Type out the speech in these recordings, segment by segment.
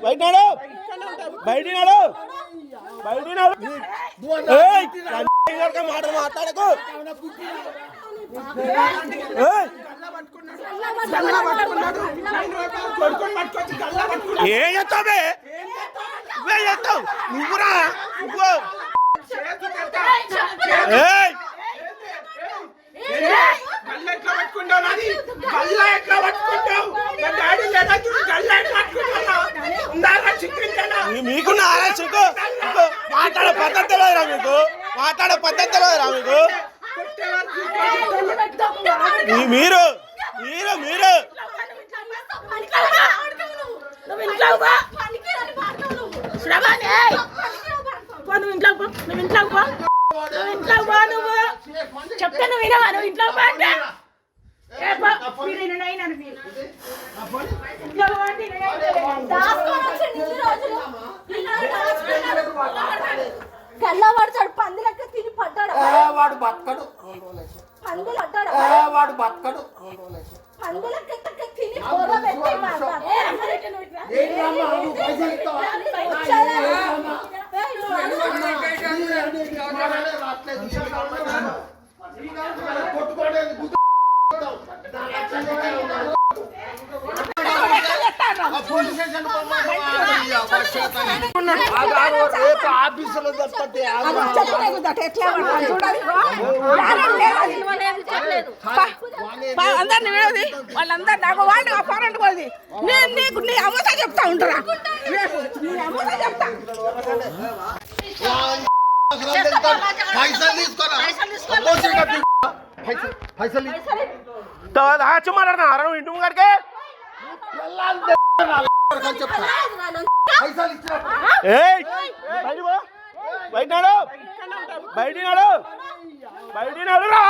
బయట నాడు బయట నాడు బయట నాడు మాట మాట్లాడకు ఏం చెప్తావే నువ్వే చెప్తావు నువ్వురా నువ్వు మీకున్న ఆలోచనకు మాట్లాడే పద్ధతి లేదురా మీకు మాట్లాడే పద్ధతి లేదురా మీకు మీరు మీరు మీరు చెప్తాను వినవా నువ్వు ఇంట్లో కళ్ళవాడు పంది లెక్క తిని పడ్డాడు వాడు బతకడు పంది పడ్డాడు వాడు బతకడు పంది లెక్క తిని బోర ఆఫీసులో అందరిని వినది వాళ్ళందరూ నాకు వాళ్ళు ఫారెంట్ పోది నేను నీకు నీ అమ్మతో చెప్తా ఉంటారా నీ అమ్మతో చెప్తా మాట్లాడుతున్నా ఇంటి ముంగడికే బయట నాడు బయట నాడు బయట నాడు రా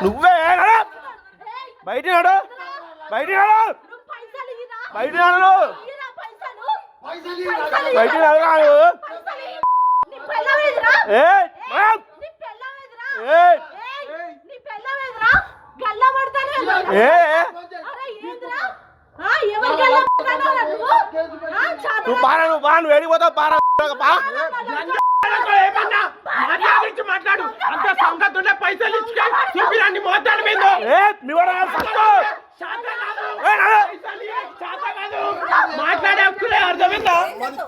నువ్వే బయట నాడు బయట నాడు బయట నాడు బయట నాడు నువ్వు పారా నువ్వు బా నువ్వు ఏడిపోతావు పారా మాట్లాడు అంత సంగతుండే పైసలు ఇచ్చుకో చూపిరండి మోతాడు మీద మాట్లాడే హక్కులే అర్థమైందా మందు